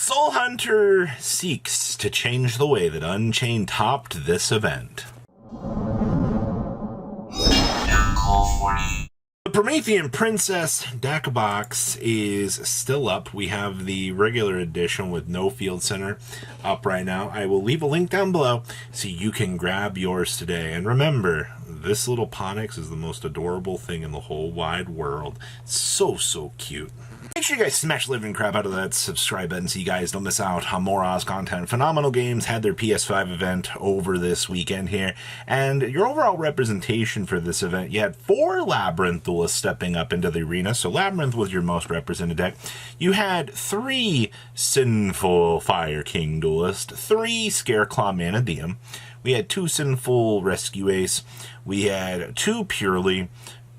Soul Hunter seeks to change the way that Unchained topped this event. The Promethean Princess deck box is still up. We have the regular edition with no field center up right now. I will leave a link down below so you can grab yours today. And remember, this little Ponix is the most adorable thing in the whole wide world. So cute. Make sure you guys smash the living crap out of that subscribe button so you guys don't miss out on more Oz content. Phenomenal Games had their PS5 event over this weekend here, and your overall representation for this event, you had 4 Labyrinth duelists stepping up into the arena, so Labyrinth was your most represented deck. You had 3 Sinful Fire King duelists, 3 Scareclaw Manadeum, we had 2 Sinful Rescue Ace, we had 2 Purely,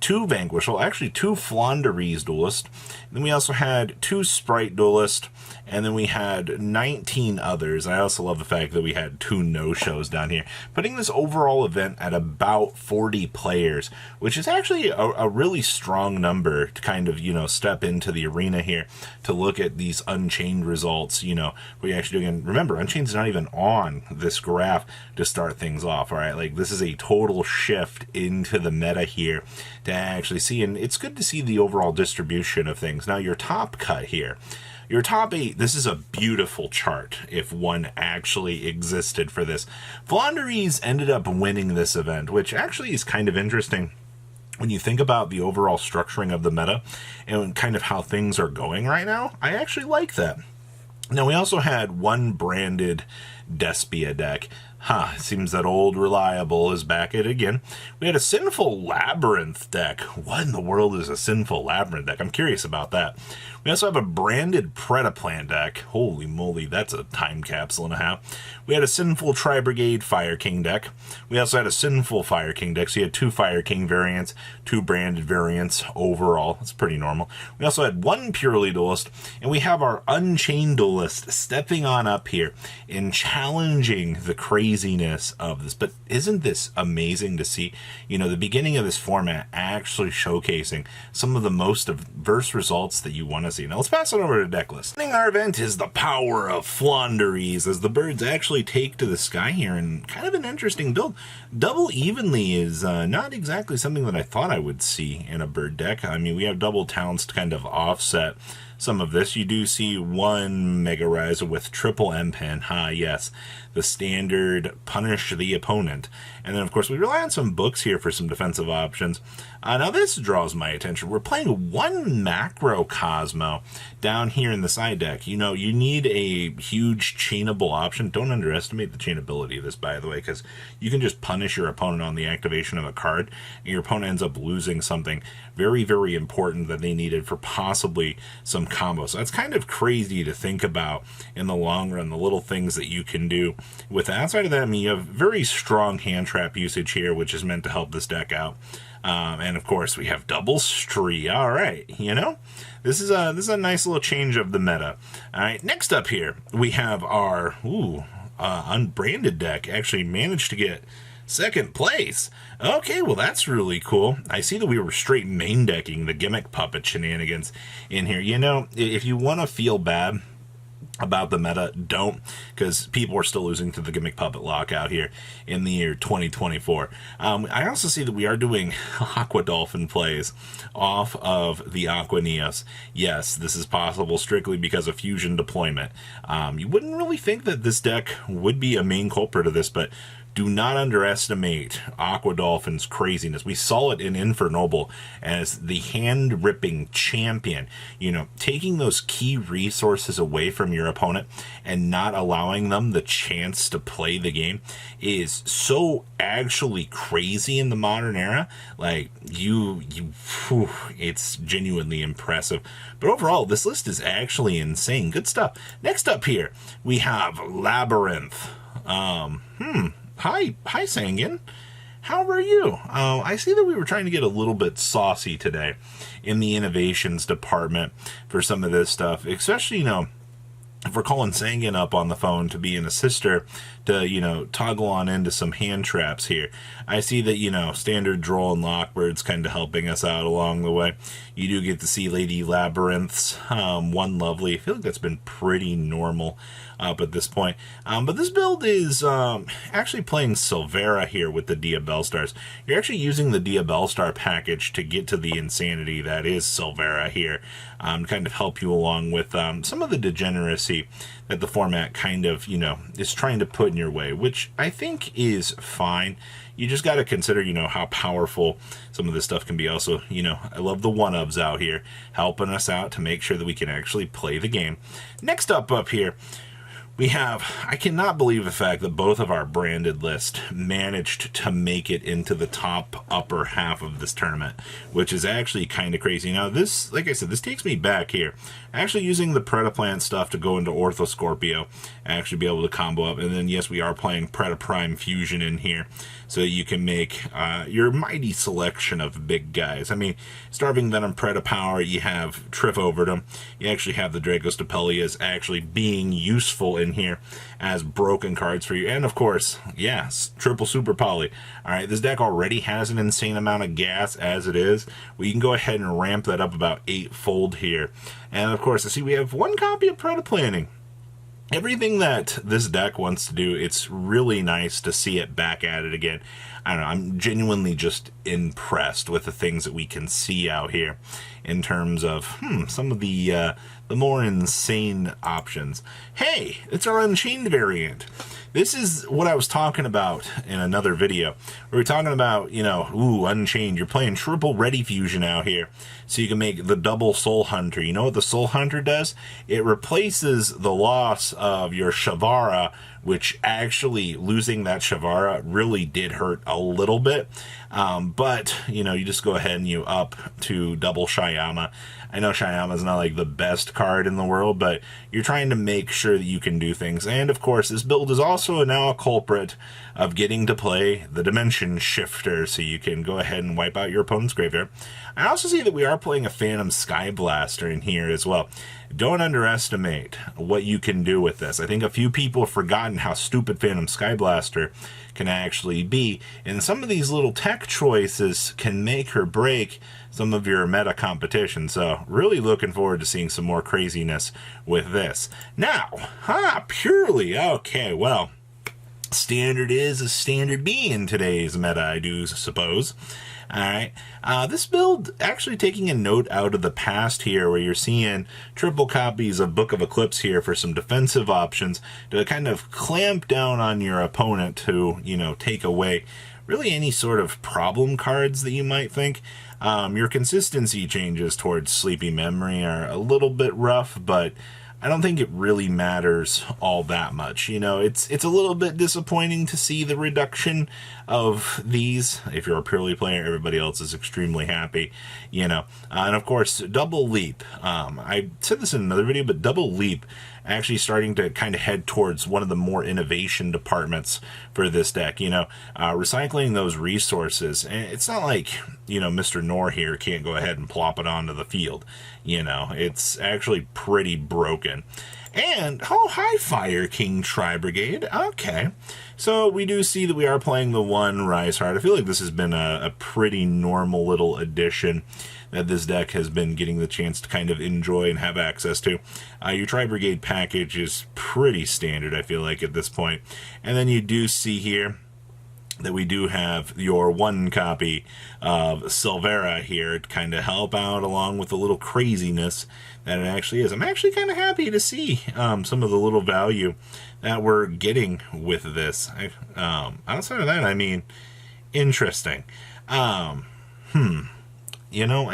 2 Vanquish, well actually 2 Flaunderies duelists, then we also had 2 Sprite duelists, and then we had 19 others. I also love the fact that we had 2 no-shows down here, putting this overall event at about 40 players, which is actually a really strong number to kind of, step into the arena here to look at these Unchained results, we're actually doing. And remember, Unchained's not even on this graph to start things off, all right? Like, this is a total shift into the meta here to actually see, and it's good to see the overall distribution of things. Now, your top cut here, your top 8, this is a beautiful chart if one actually existed for this. Flaunderies ended up winning this event, which actually is kind of interesting when you think about the overall structuring of the meta and kind of how things are going right now. I actually like that. Now, we also had 1 branded Despia deck. It seems that old Reliable is back at it again. We had a Sinful Labyrinth deck. What in the world is a Sinful Labyrinth deck? I'm curious about that. We also have a branded Predaplant deck. Holy moly, that's a time capsule and a half. We had a Sinful Tri-Brigade Fire King deck. We also had a Sinful Fire King deck. So you had 2 Fire King variants, 2 branded variants overall. That's pretty normal. We also had 1 Purely duelist, and we have our Unchained duelist stepping on up here and challenging the craziness of this. But isn't this amazing to see? The beginning of this format actually showcasing some of the most diverse results that you want to see. Now let's pass it over to deck list. Our event is the power of Flaunderies, as the birds actually take to the sky here, and kind of an interesting build. Double Evenly is not exactly something that I thought I would see in a bird deck. I mean, we have double Towns to kind of offset some of this. You do see 1 Mega Riser with triple M-Pen. Yes, the standard punish the opponent. And then, of course, we rely on some books here for some defensive options. Now, this draws my attention. We're playing 1 Macro Cosmo down here in the side deck. You need a huge chainable option. Don't underestimate the chainability of this, by the way, because you can just punish your opponent on the activation of a card, and your opponent ends up losing something very, very important that they needed for possibly some combo. So that's kind of crazy to think about in the long run, the little things that you can do with that. Outside of that, I mean, you have very strong hand trap usage here, which is meant to help this deck out. And of course, we have double Stree. All right, this is a nice little change of the meta. All right, next up here we have our unbranded deck. Actually managed to get 2nd place. Okay, well, that's really cool. I see that we were straight main decking the Gimmick Puppet shenanigans in here. If you want to feel bad about the meta, don't, because people are still losing to the Gimmick Puppet lockout here in the year 2024. I also see that we are doing Aqua Dolphin plays off of the Aqua Neos. Yes, this is possible strictly because of fusion deployment. You wouldn't really think that this deck would be a main culprit of this, but do not underestimate Aqua Dolphin's craziness. We saw it in Infernoble as the hand-ripping champion. Taking those key resources away from your opponent and not allowing them the chance to play the game is so actually crazy in the modern era. Like, it's genuinely impressive. But overall, this list is actually insane. Good stuff. Next up here, we have Labyrinth. Hi, Sangan. How are you? I see that we were trying to get a little bit saucy today in the innovations department for some of this stuff, especially, if we're calling Sangan up on the phone to be an assister to, toggle on into some hand traps here. I see that, standard Droll and Lockbird's kind of helping us out along the way. You do get to see Lady Labyrinth's One Lovely. I feel like that's been pretty normal up at this point. But this build is actually playing Silvera here with the Dia Bellstars. You're actually using the Dia Bellstar package to get to the insanity that is Silvera here. Kind of help you along with some of the degeneracy that the format kind of, is trying to put in your way, which I think is fine. You just got to consider, how powerful some of this stuff can be. Also, I love the one-ofs out here helping us out to make sure that we can actually play the game. Next up here, we have, I cannot believe the fact that both of our branded list managed to make it into the top upper half of this tournament, which is actually kind of crazy. Now this, like I said, this takes me back here. Actually using the Predaplant stuff to go into Ortho Scorpio, actually be able to combo up. And then yes, we are playing Predaprime Fusion in here, so you can make your mighty selection of big guys. I mean, Starving Venom Predapower, you have Trif Overdom, you actually have the Dracostapelias actually being useful in here as broken cards for you. And of course, yes, triple super poly. Alright, this deck already has an insane amount of gas as it is. We can go ahead and ramp that up about 8-fold here. And of course, I see we have one copy of Predaplanting. Everything that this deck wants to do, it's really nice to see it back at it again. I don't know, I'm genuinely just impressed with the things that we can see out here in terms of some of the more insane options. Hey, it's our Unchained variant. This is what I was talking about in another video. We were talking about, Unchained. You're playing triple Ready Fusion out here, so you can make the double Soul Hunter. You know what the Soul Hunter does? It replaces the loss of your Shavara, which actually losing that Shavara really did hurt a little bit. But, you just go ahead and you up to double Shyama. I know Shyama's not like the best card in the world, but you're trying to make sure that you can do things. And of course, this build is also now a culprit of getting to play the Dimension Shifter, so you can go ahead and wipe out your opponent's graveyard. I also see that we are playing a Phantom Skyblaster in here as well. Don't underestimate what you can do with this. I think a few people have forgotten how stupid Phantom Skyblaster can actually be, and some of these little tech choices can make or break some of your meta competition. So really looking forward to seeing some more craziness with this. Now, purely, okay, well, standard is a standard be in today's meta, I do suppose. Alright, this build actually taking a note out of the past here, where you're seeing triple copies of Book of Eclipse here for some defensive options to kind of clamp down on your opponent to, take away really any sort of problem cards that you might think. Your consistency changes towards Sleepy Memory are a little bit rough, but I don't think it really matters all that much. It's a little bit disappointing to see the reduction of these. If you're a purely player, everybody else is extremely happy, and of course, Double Leap. I said this in another video, but Double Leap actually starting to kind of head towards one of the more innovation departments for this deck, recycling those resources. And it's not like, Mr. Nor here can't go ahead and plop it onto the field. It's actually pretty broken. And, hi, Fire King Tri-Brigade. Okay. So we do see that we are playing the one Rise Hard. I feel like this has been a pretty normal little addition that this deck has been getting the chance to kind of enjoy and have access to. Your Tri-Brigade package is pretty standard, I feel like, at this point. And then you do see here that we do have your one copy of Silvera here to kind of help out along with the little craziness that it actually is. I'm actually kind of happy to see some of the little value that we're getting with this. Outside of that, I mean, interesting. I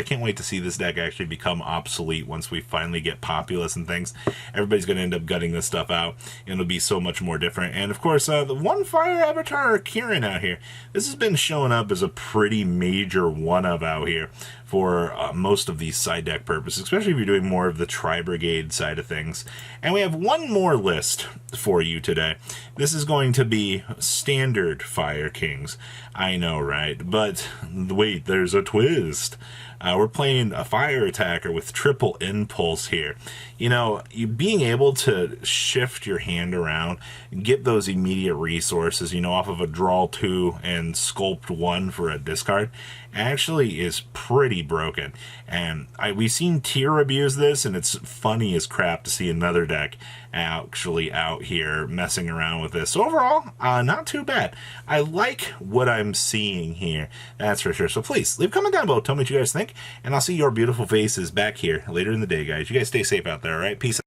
can't wait to see this deck actually become obsolete once we finally get Populous and things. Everybody's going to end up gutting this stuff out, and it'll be so much more different. And of course, the one Fire Avatar Kieran out here, this has been showing up as a pretty major one-of out here for most of these side deck purposes, especially if you're doing more of the Tri-Brigade side of things. And we have one more list for you today. This is going to be standard Fire Kings. I know, right? But wait, there's a twist. We're playing a fire attacker with triple impulse here. You know, you being able to shift your hand around and get those immediate resources, you know, off of a draw 2 and sculpt 1 for a discard actually is pretty broken. And we've seen Tier abuse this, and it's funny as crap to see another deck actually out here messing around with this. So overall, not too bad. I like what I'm seeing here, that's for sure. So please leave a comment down below, tell me what you guys think, and I'll see your beautiful faces back here later in the day, guys. You guys stay safe out there, all right? Peace out.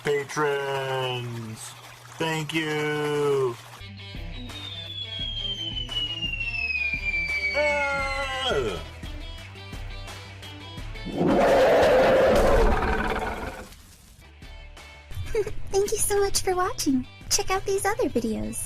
Patrons, thank you. Thank you so much for watching. Check out these other videos.